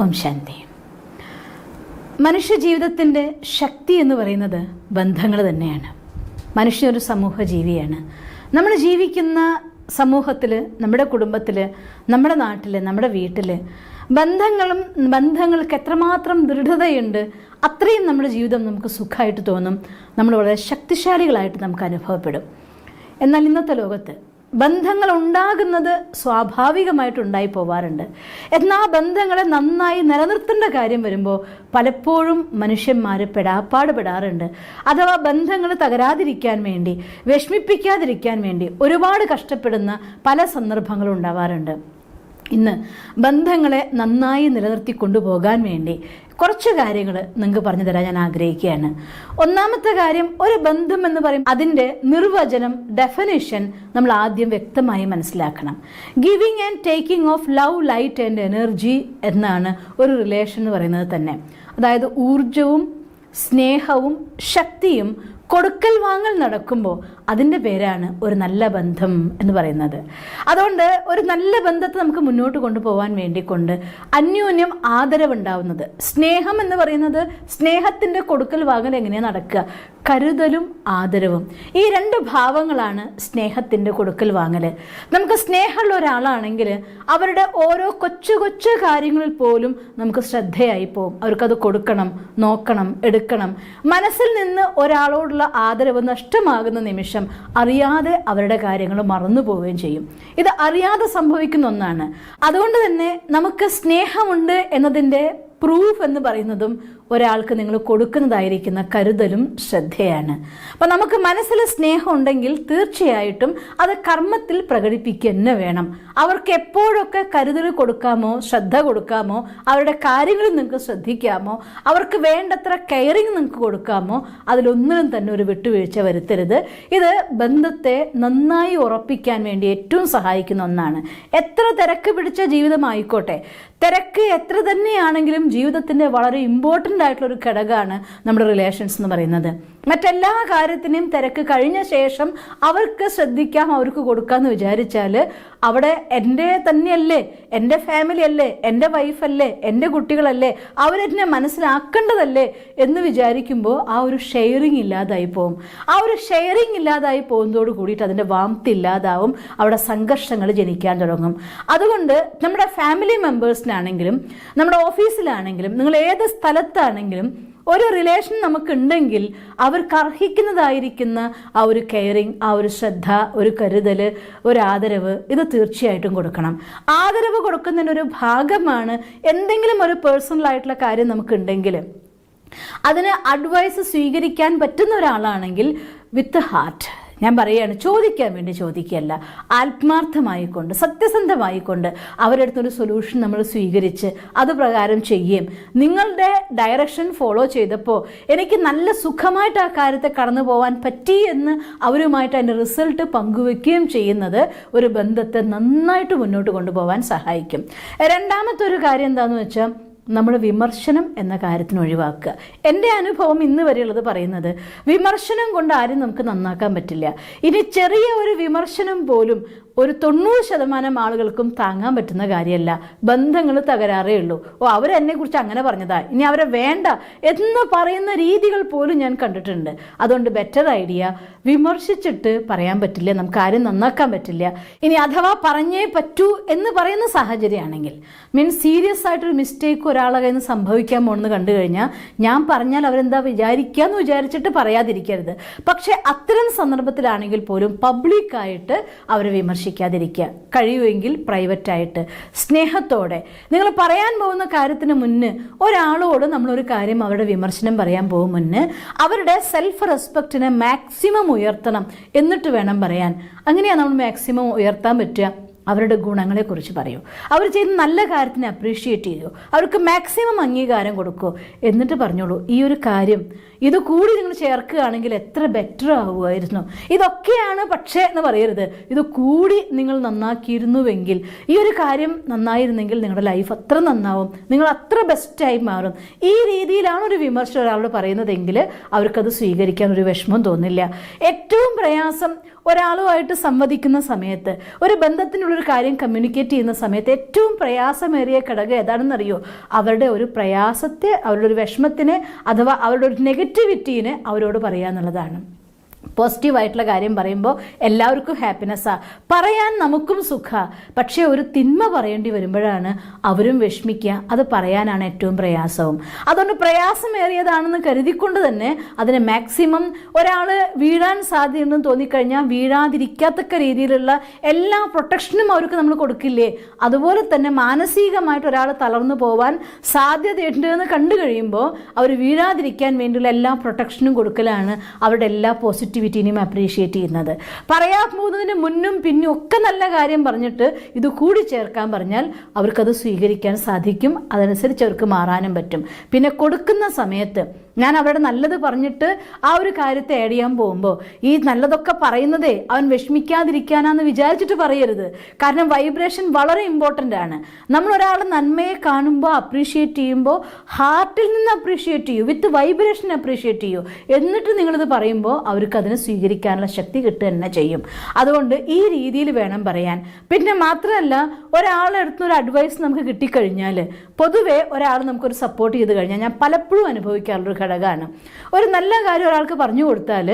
ഓം ശാന്തി. മനുഷ്യ ജീവിതത്തിൻ്റെ ശക്തി എന്ന് പറയുന്നത് ബന്ധങ്ങൾ തന്നെയാണ്. മനുഷ്യനൊരു സമൂഹ ജീവിയാണ്. നമ്മൾ ജീവിക്കുന്ന സമൂഹത്തിൽ, നമ്മുടെ കുടുംബത്തിൽ, നമ്മുടെ നാട്ടിൽ, നമ്മുടെ വീട്ടിൽ ബന്ധങ്ങൾക്ക് എത്രമാത്രം ദൃഢതയുണ്ട്, അത്രയും നമ്മുടെ ജീവിതം നമുക്ക് സുഖമായിട്ട് തോന്നും. നമ്മൾ വളരെ ശക്തിശാലികളായിട്ട് നമുക്ക് അനുഭവപ്പെടും. എന്നാൽ ഇന്നത്തെ ലോകത്ത് ബന്ധങ്ങൾ ഉണ്ടാകുന്നത് സ്വാഭാവികമായിട്ടുണ്ടായി പോവാറുണ്ട്. എന്നാൽ ആ ബന്ധങ്ങളെ നന്നായി നിലനിർത്തേണ്ട കാര്യം വരുമ്പോൾ പലപ്പോഴും മനുഷ്യന്മാർ പെടാറുണ്ട്. അഥവാ ബന്ധങ്ങൾ തകരാതിരിക്കാൻ വേണ്ടി, വിഷമിപ്പിക്കാതിരിക്കാൻ വേണ്ടി ഒരുപാട് കഷ്ടപ്പെടുന്ന പല സന്ദർഭങ്ങളും ഉണ്ടാവാറുണ്ട്. ഇന്ന് ബന്ധങ്ങളെ നന്നായി നിലനിർത്തി കൊണ്ടുപോകാൻ വേണ്ടി കുറച്ച് കാര്യങ്ങൾ നിങ്ങൾക്ക് പറഞ്ഞു തരാൻ ഞാൻ ആഗ്രഹിക്കുകയാണ്. ഒന്നാമത്തെ കാര്യം, ഒരു ബന്ധം എന്ന് പറയും അതിൻ്റെ നിർവചനം, ഡെഫിനിഷൻ നമ്മൾ ആദ്യം വ്യക്തമായി മനസ്സിലാക്കണം. Giving and taking of love, light and energy എന്നാണ് ഒരു റിലേഷൻ എന്ന് പറയുന്നത് തന്നെ. അതായത് ഊർജവും സ്നേഹവും ശക്തിയും കൊടുക്കൽ വാങ്ങൽ നടക്കുമ്പോൾ അതിൻ്റെ പേരാണ് ഒരു നല്ല ബന്ധം എന്ന് പറയുന്നത്. അതുകൊണ്ട് ഒരു നല്ല ബന്ധത്തെ നമുക്ക് മുന്നോട്ട് കൊണ്ടുപോകാൻ വേണ്ടിക്കൊണ്ട് അന്യോന്യം ആദരവുണ്ടാവുന്നത്, സ്നേഹം എന്ന് പറയുന്നത്, സ്നേഹത്തിൻ്റെ കൊടുക്കൽ വാങ്ങൽ എങ്ങനെയാണ് നടക്കുക? കരുതലും ആദരവും. ഈ രണ്ട് ഭാവങ്ങളാണ് സ്നേഹത്തിൻ്റെ കൊടുക്കൽ വാങ്ങൽ. നമുക്ക് സ്നേഹമുള്ള ഒരാളാണെങ്കിൽ അവരുടെ ഓരോ കൊച്ചു കൊച്ചു കാര്യങ്ങളിൽ പോലും നമുക്ക് ശ്രദ്ധയായി പോകും. അവർക്കത് കൊടുക്കണം, നോക്കണം, എടുക്കണം. മനസ്സിൽ നിന്ന് ഒരാളോടുള്ള ആദരവ് നഷ്ടമാകുന്ന നിമിഷം അറിയാതെ അവരുടെ കാര്യങ്ങൾ മറന്നു പോവുകയും ചെയ്യും. ഇത് അറിയാതെ സംഭവിക്കുന്ന ഒന്നാണ്. അതുകൊണ്ട് തന്നെ നമുക്ക് സ്നേഹമുണ്ട് എന്നതിൻ്റെ പ്രൂഫ് എന്ന് പറയുന്നതും ഒരാൾക്ക് നിങ്ങൾ കൊടുക്കുന്നതായിരിക്കുന്ന കരുതലും ശ്രദ്ധയാണ്. അപ്പം നമുക്ക് മനസ്സിൽ സ്നേഹം ഉണ്ടെങ്കിൽ തീർച്ചയായിട്ടും അത് കർമ്മത്തിൽ പ്രകടിപ്പിക്കുക തന്നെ വേണം. അവർക്ക് എപ്പോഴൊക്കെ കരുതൽ കൊടുക്കാമോ, ശ്രദ്ധ കൊടുക്കാമോ, അവരുടെ കാര്യങ്ങൾ നിങ്ങൾക്ക് ശ്രദ്ധിക്കാമോ, അവർക്ക് വേണ്ടത്ര കെയറിങ് നിങ്ങൾക്ക് കൊടുക്കാമോ, അതിലൊന്നിനും തന്നെ ഒരു വിട്ടുവീഴ്ച വരുത്തരുത്. ഇത് ബന്ധത്തെ നന്നായി ഉറപ്പിക്കാൻ വേണ്ടി ഏറ്റവും സഹായിക്കുന്ന ഒന്നാണ്. എത്ര തിരക്ക് പിടിച്ച ജീവിതമായിക്കോട്ടെ, തിരക്ക് എത്ര തന്നെയാണെങ്കിലും ജീവിതത്തിൻ്റെ വളരെ ഇമ്പോർട്ടൻ്റ് ആയിട്ടുള്ളൊരു ഘടകമാണ് നമ്മുടെ റിലേഷൻസ് എന്ന് പറയുന്നത്. മറ്റെല്ലാ കാര്യത്തിനും തിരക്ക് കഴിഞ്ഞ ശേഷം അവർക്ക് ശ്രദ്ധിക്കാം, അവർക്ക് കൊടുക്കാമെന്ന് വിചാരിച്ചാൽ അവിടെ എൻ്റെ തന്നെയല്ലേ, എൻ്റെ ഫാമിലി അല്ലേ, എൻ്റെ വൈഫല്ലേ, എൻ്റെ കുട്ടികളല്ലേ, അവരെന്നെ മനസ്സിലാക്കേണ്ടതല്ലേ എന്ന് വിചാരിക്കുമ്പോൾ ആ ഒരു ഷെയറിങ് ഇല്ലാതായി പോകും. ആ ഒരു ഷെയറിങ് ഇല്ലാതായി പോകുന്നതോട് കൂടിയിട്ട് അതിൻ്റെ വാംത്ത് ഇല്ലാതാവും, അവിടെ സംഘർഷങ്ങൾ ജനിക്കാൻ തുടങ്ങും. അതുകൊണ്ട് നമ്മുടെ ഫാമിലി മെമ്പേഴ്സിനാണെങ്കിലും നമ്മുടെ ഓഫീസിലാണെങ്കിലും നിങ്ങൾ ഏത് സ്ഥലത്താണെങ്കിലും ഒരു റിലേഷൻ നമുക്കുണ്ടെങ്കിൽ അവർക്ക് അർഹിക്കുന്നതായിരിക്കുന്ന ആ ഒരു കെയറിങ്, ആ ഒരു ശ്രദ്ധ, ഒരു കരുതൽ, ഒരു ആദരവ്, ഇത് തീർച്ചയായിട്ടും കൊടുക്കണം. ആദരവ് കൊടുക്കുന്നതിൻ്റെ ഒരു ഭാഗമാണ് എന്തെങ്കിലും ഒരു പേഴ്സണലായിട്ടുള്ള കാര്യം നമുക്കുണ്ടെങ്കിൽ അതിന് അഡ്വൈസ് സ്വീകരിക്കാൻ പറ്റുന്ന ഒരാളാണെങ്കിൽ വിത്ത് ഹാർട്ട്, ഞാൻ പറയുകയാണ്, ചോദിക്കാൻ വേണ്ടി ചോദിക്കുകയല്ല, ആത്മാർത്ഥമായിക്കൊണ്ട് സത്യസന്ധമായിക്കൊണ്ട് അവരുടെ അടുത്തൊരു സൊല്യൂഷൻ നമ്മൾ സ്വീകരിച്ച് അത് പ്രകാരം ചെയ്യുകയും നിങ്ങളുടെ ഡയറക്ഷൻ ഫോളോ ചെയ്തപ്പോൾ എനിക്ക് നല്ല സുഖമായിട്ട് ആ കാര്യത്തെ കടന്നു പോകാൻ പറ്റി എന്ന് അവരുമായിട്ട് അതിൻ്റെ റിസൾട്ട് പങ്കുവെക്കുകയും ചെയ്യുന്നത് ഒരു ബന്ധത്തെ നന്നായിട്ട് മുന്നോട്ട് കൊണ്ടുപോകാൻ സഹായിക്കും. രണ്ടാമത്തെ ഒരു കാര്യം എന്താണെന്ന് വെച്ചാൽ, നമ്മൾ വിമർശനം എന്ന കാര്യത്തിന് ഒഴിവാക്കുക. എൻ്റെ അനുഭവം ഇന്ന് വരെയുള്ളത് പറയുന്നത്, വിമർശനം കൊണ്ട് ആരും നമുക്ക് നന്നാക്കാൻ പറ്റില്ല. ഇനി ചെറിയ ഒരു വിമർശനം പോലും ഒരു 90% ആളുകൾക്കും താങ്ങാൻ പറ്റുന്ന കാര്യമല്ല. ബന്ധങ്ങൾ തകരാറേ ഉള്ളൂ. അവരെന്നെക്കുറിച്ച് അങ്ങനെ പറഞ്ഞതാ, ഇനി അവരെ വേണ്ട എന്ന് പറയുന്ന രീതികൾ പോലും ഞാൻ കണ്ടിട്ടുണ്ട്. അതുകൊണ്ട് ബെറ്റർ ഐഡിയ, വിമർശിച്ചിട്ട് പറയാൻ പറ്റില്ല, നമുക്ക് ആരും നന്നാക്കാൻ പറ്റില്ല. ഇനി അഥവാ പറഞ്ഞേ പറ്റൂ എന്ന് പറയുന്ന സാഹചര്യമാണെങ്കിൽ, മീൻസ് സീരിയസ് ആയിട്ടൊരു മിസ്റ്റേക്ക് ഒരാളെ കയ്യിൽ നിന്ന് സംഭവിക്കാൻ പോകുന്നത് കണ്ടു കഴിഞ്ഞാൽ ഞാൻ പറഞ്ഞാൽ അവരെന്താ വിചാരിക്കാമെന്ന് വിചാരിച്ചിട്ട് പറയാതിരിക്കരുത്. പക്ഷെ അത്തരം സന്ദർഭത്തിലാണെങ്കിൽ പോലും പബ്ലിക്കായിട്ട് അവരെ വിമർശിക്കാതിരിക്കുക. കഴിയുമെങ്കിൽ പ്രൈവറ്റായിട്ട് സ്നേഹത്തോടെ നിങ്ങൾ പറയാൻ പോകുന്ന കാര്യത്തിന് മുന്നേ ഒരാളോട് നമ്മളൊരു കാര്യം അവരുടെ വിമർശനം പറയാൻ പോകും മുന്നേ അവരുടെ സെൽഫ് റെസ്പെക്റ്റിനെ മാക്സിമം ഉയർത്തണം, എന്നിട്ട് വേണം പറയാൻ. അങ്ങനെയാണ് നമ്മൾ മാക്സിമം ഉയർത്താൻ പറ്റുക. അവരുടെ ഗുണങ്ങളെക്കുറിച്ച് പറയൂ, അവർ ചെയ്യുന്ന നല്ല കാര്യത്തിനെ അപ്രീഷിയേറ്റ് ചെയ്യൂ, അവർക്ക് മാക്സിമം അംഗീകാരം കൊടുക്കൂ, എന്നിട്ട് പറഞ്ഞോളൂ ഈ ഒരു കാര്യം ഇത് കൂടി നിങ്ങൾ ചേർക്കുകയാണെങ്കിൽ എത്ര ബെറ്റർ ആവുമായിരുന്നു, ഇതൊക്കെയാണ് പക്ഷേ എന്ന് പറയരുത്, ഇത് കൂടി നിങ്ങൾ നന്നാക്കിയിരുന്നുവെങ്കിൽ, ഈ ഒരു കാര്യം നന്നായിരുന്നെങ്കിൽ നിങ്ങളുടെ ലൈഫ് അത്ര നന്നാവും, നിങ്ങൾ അത്ര ബെസ്റ്റായി മാറും. ഈ രീതിയിലാണ് ഒരു വിമർശനം ഒരാളോട് പറയുന്നതെങ്കിൽ അവർക്കത് സ്വീകരിക്കാൻ ഒരു വിഷമം തോന്നില്ല. ഏറ്റവും പ്രയാസം ഒരാളുമായിട്ട് സംവദിക്കുന്ന സമയത്ത്, ഒരു ബന്ധത്തിനുള്ള ഒരാളോടൊരു കാര്യം കമ്മ്യൂണിക്കേറ്റ് ചെയ്യുന്ന സമയത്ത് ഏറ്റവും പ്രയാസമേറിയ ഘടകം ഏതാണെന്നറിയോ? അവരുടെ ഒരു പ്രയാസത്തെ, അവരുടെ ഒരു വിഷമത്തിനെ, അഥവാ അവരുടെ ഒരു നെഗറ്റിവിറ്റീനെ അവരോട് പറയുക എന്നുള്ളതാണ്. പോസിറ്റീവായിട്ടുള്ള കാര്യം പറയുമ്പോൾ എല്ലാവർക്കും ഹാപ്പിനെസ്സാണ്, പറയാൻ നമുക്കും സുഖമാണ്. പക്ഷേ ഒരു തിന്മ പറയേണ്ടി വരുമ്പോഴാണ് അവരും വിഷമിക്കുക. അത് പറയാനാണ് ഏറ്റവും പ്രയാസവും. അതുകൊണ്ട് പ്രയാസമേറിയതാണെന്ന് കരുതിക്കൊണ്ട് തന്നെ അതിനെ മാക്സിമം ഒരാൾ വീഴാൻ സാധ്യതയുണ്ടെന്ന് തോന്നിക്കഴിഞ്ഞാൽ വീഴാതിരിക്കാത്തക്ക രീതിയിലുള്ള എല്ലാ പ്രൊട്ടക്ഷനും അവർക്ക് നമ്മൾ കൊടുക്കില്ലേ? അതുപോലെ തന്നെ മാനസികമായിട്ട് ഒരാൾ തളർന്നു പോവാൻ സാധ്യതയുണ്ട് എന്ന് കണ്ടു കഴിയുമ്പോൾ അവർ വീഴാതിരിക്കാൻ വേണ്ടിയുള്ള എല്ലാ പ്രൊട്ടക്ഷനും കൊടുക്കലാണ് അവരുടെ എല്ലാ പോസിറ്റീവിറ്റിനെയും അപ്രീഷിയേറ്റ് ചെയ്യുന്നത്. പറയാൻ പോകുന്നതിന് മുന്നും പിന്നും ഒക്കെ നല്ല കാര്യം പറഞ്ഞിട്ട് ഇത് കൂടി ചേർക്കാൻ പറഞ്ഞാൽ അവർക്കത് സ്വീകരിക്കാൻ സാധിക്കും. അതനുസരിച്ച് അവർക്ക് മാറാനും പറ്റും. പിന്നെ കൊടുക്കുന്ന സമയത്ത് ഞാൻ അവരുടെ നല്ലത് പറഞ്ഞിട്ട് ആ ഒരു കാര്യത്തെ ആഡ് ചെയ്യാൻ പോകുമ്പോൾ ഈ നല്ലതൊക്കെ പറയുന്നതേ അവൻ വിഷമിക്കാതിരിക്കാനാന്ന് വിചാരിച്ചിട്ട് പറയരുത്. കാരണം വൈബ്രേഷൻ വളരെ ഇമ്പോർട്ടൻ്റ് ആണ്. നമ്മൾ ഒരാളുടെ നന്മയെ കാണുമ്പോൾ അപ്രീഷിയേറ്റ് ചെയ്യുമ്പോൾ ഹാർട്ടിൽ നിന്ന് അപ്രീഷിയേറ്റ് ചെയ്യൂ, വിത്ത് വൈബ്രേഷൻ അപ്രീഷിയേറ്റ് ചെയ്യൂ. എന്നിട്ട് നിങ്ങളിത് പറയുമ്പോൾ അവർക്ക് അതിനെ സ്വീകരിക്കാനുള്ള ശക്തി കിട്ടുക തന്നെ ചെയ്യും. അതുകൊണ്ട് ഈ രീതിയിൽ വേണം പറയാൻ. പിന്നെ മാത്രമല്ല, ഒരാളെടുത്ത് ഒരു അഡ്വൈസ് നമുക്ക് കിട്ടിക്കഴിഞ്ഞാൽ, പൊതുവേ ഒരാൾ നമുക്കൊരു സപ്പോർട്ട് ചെയ്ത് കഴിഞ്ഞാൽ ഞാൻ പലപ്പോഴും അനുഭവിക്കാറുള്ളൊരു ഘടകമാണ്, ഒരു നല്ല കാര്യം ഒരാൾക്ക് പറഞ്ഞു കൊടുത്താൽ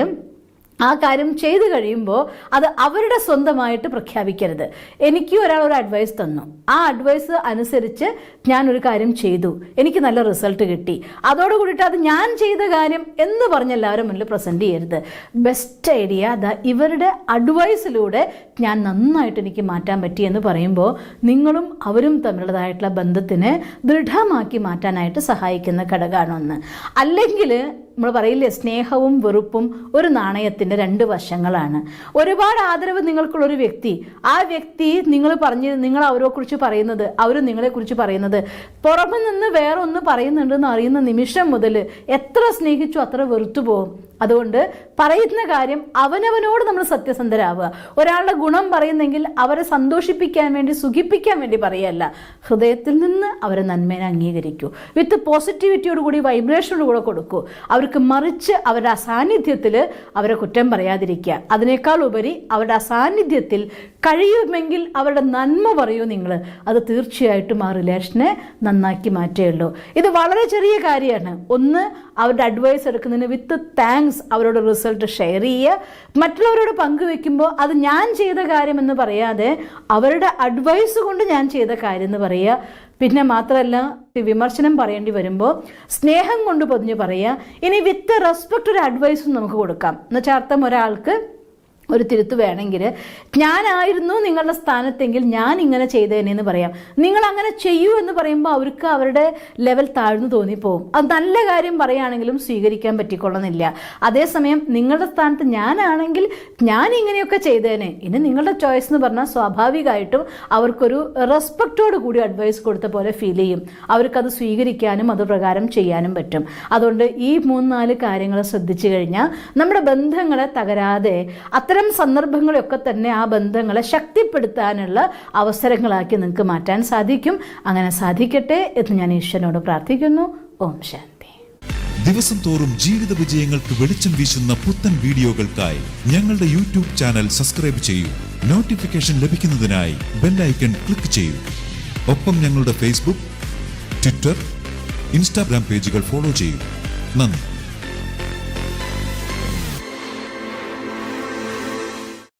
ആ കാര്യം ചെയ്തു കഴിയുമ്പോൾ അത് അവരുടെ സ്വന്തമായിട്ട് പ്രഖ്യാപിക്കരുത്. എനിക്ക് ഒരാൾ ഒരു അഡ്വൈസ് തന്നു, ആ അഡ്വൈസ് അനുസരിച്ച് ഞാനൊരു കാര്യം ചെയ്തു, എനിക്ക് നല്ല റിസൾട്ട് കിട്ടി, അതോടുകൂടിയിട്ട് അത് ഞാൻ ചെയ്ത കാര്യം എന്ന് പറഞ്ഞ് എല്ലാവരും മുന്നിൽ പ്രസൻറ്റ് ചെയ്യരുത്. ബെസ്റ്റ് ഐഡിയ അതാ, ഇവരുടെ അഡ്വൈസിലൂടെ ഞാൻ നന്നായിട്ട് എനിക്ക് മാറ്റാൻ പറ്റി എന്ന് പറയുമ്പോൾ നിങ്ങളും അവരും തമ്മിലുള്ളതായിട്ടുള്ള ബന്ധത്തിനെ ദൃഢമാക്കി മാറ്റാനായിട്ട് സഹായിക്കുന്ന ഘടകമാണ് ഒന്ന്. അല്ലെങ്കിൽ നമ്മൾ പറയില്ലേ, സ്നേഹവും വെറുപ്പും ഒരു നാണയത്തിൻ്റെ രണ്ട് വശങ്ങളാണ്. ഒരുപാട് ആദരവ് നിങ്ങൾക്കുള്ളൊരു വ്യക്തി, ആ വ്യക്തി നിങ്ങൾ അവരെക്കുറിച്ച് പറയുന്നത്, അവർ നിങ്ങളെക്കുറിച്ച് പറയുന്നത് പുറമെ നിന്ന് വേറെ ഒന്ന് പറയുന്നുണ്ടെന്ന് അറിയുന്ന നിമിഷം മുതൽ എത്ര സ്നേഹിച്ചു അത്ര വെറുത്തു പോകും. അതുകൊണ്ട് പറയുന്ന കാര്യം അവനവനോട് നമ്മൾ സത്യസന്ധരാവുക. ഒരാളുടെ ഗുണം പറയുന്നെങ്കിൽ അവരെ സന്തോഷിപ്പിക്കാൻ വേണ്ടി, സുഖിപ്പിക്കാൻ വേണ്ടി പറയല്ല, ഹൃദയത്തിൽ നിന്ന് അവരെ നന്മേനെ അംഗീകരിക്കൂ. വിത്ത് പോസിറ്റിവിറ്റിയോടുകൂടി വൈബ്രേഷനോടുകൂടെ കൊടുക്കൂ. അവർക്ക് മറിച്ച് അവരുടെ അസാന്നിധ്യത്തിൽ അവരെ കുറ്റം പറയാതിരിക്കുക. അതിനേക്കാൾ ഉപരി അവരുടെ അസാന്നിധ്യത്തിൽ കഴിയുമെങ്കിൽ അവരുടെ നന്മ പറയൂ നിങ്ങൾ. അത് തീർച്ചയായിട്ടും ആ റിലേഷനെ നന്നാക്കി മാറ്റുകയുള്ളൂ. ഇത് വളരെ ചെറിയ കാര്യമാണ്. ഒന്ന്, അവരുടെ അഡ്വൈസ് എടുക്കുന്നതിന് വിത്ത് താങ്ക്സ് അവരോട് റിസൾട്ട് ഷെയർ ചെയ്യുക. മറ്റുള്ളവരോട് പങ്കുവെക്കുമ്പോൾ അത് ഞാൻ ചെയ്ത കാര്യമെന്ന് പറയാതെ അവരുടെ അഡ്വൈസ് കൊണ്ട് ഞാൻ ചെയ്ത കാര്യം എന്ന് പറയുക. പിന്നെ മാത്രമല്ല, വിമർശനം പറയേണ്ടി വരുമ്പോൾ സ്നേഹം കൊണ്ട് പൊതിഞ്ഞ് പറയുക. ഇനി വിത്ത് റെസ്പെക്റ്റ് ഒരു അഡ്വൈസും നമുക്ക് കൊടുക്കാം. എന്നുവെച്ചാൽ അർത്ഥം, ഒരാൾക്ക് ഒരു തിരുത്ത് വേണമെങ്കിൽ ഞാനായിരുന്നു നിങ്ങളുടെ സ്ഥാനത്തെങ്കിൽ ഞാൻ ഇങ്ങനെ ചെയ്തേനെന്ന് പറയാം. നിങ്ങൾ അങ്ങനെ ചെയ്യൂ എന്ന് പറയുമ്പോൾ അവർക്ക് അവരുടെ ലെവൽ താഴ്ന്നു തോന്നിപ്പോവും. അത് നല്ല കാര്യം പറയുകയാണെങ്കിലും സ്വീകരിക്കാൻ പറ്റിക്കൊള്ളുന്നില്ല. അതേസമയം നിങ്ങളുടെ സ്ഥാനത്ത് ഞാനാണെങ്കിൽ ഞാൻ ഇങ്ങനെയൊക്കെ ചെയ്തേനെ, ഇനി നിങ്ങളുടെ ചോയ്സ് എന്ന് പറഞ്ഞാൽ സ്വാഭാവികമായിട്ടും അവർക്കൊരു റെസ്പെക്റ്റോട് കൂടി അഡ്വൈസ് കൊടുത്ത പോലെ ഫീൽ ചെയ്യും. അവർക്കത് സ്വീകരിക്കാനും അത് പ്രകാരം ചെയ്യാനും പറ്റും. അതുകൊണ്ട് ഈ 3-4 കാര്യങ്ങൾ ശ്രദ്ധിച്ചു കഴിഞ്ഞാൽ നമ്മുടെ ബന്ധങ്ങളെ തകരാതെ അത്തരം സന്ദർഭങ്ങളൊക്കെ തന്നെ ആ ബന്ധങ്ങളെ ശക്തിപ്പെടുത്താനുള്ള അവസരങ്ങളാക്കി നിങ്ങൾക്ക് മാറ്റാൻ സാധിക്കും. അങ്ങനെ സാധിക്കട്ടെ എന്ന് ഞാൻ ഈശ്വരനോട് പ്രാർത്ഥിക്കുന്നു. ഓം ശാന്തി. ദിവസം തോറും ജീവിത വിജയങ്ങൾക്ക് വെളിച്ചം വീശുന്ന പുത്തൻ വീഡിയോകൾക്കായി ഞങ്ങളുടെ യൂട്യൂബ് ചാനൽ സബ്സ്ക്രൈബ് ചെയ്യൂ. നോട്ടിഫിക്കേഷൻ ലഭിക്കുന്നതിനായി ബെൽ ഐക്കൺ ക്ലിക്ക് ചെയ്യൂ. ഒപ്പം ഞങ്ങളുടെ ഫേസ്ബുക്ക്, ട്വിറ്റർ, ഇൻസ്റ്റാഗ്രാം പേജുകൾ ഫോളോ ചെയ്യൂ. നന്ദി.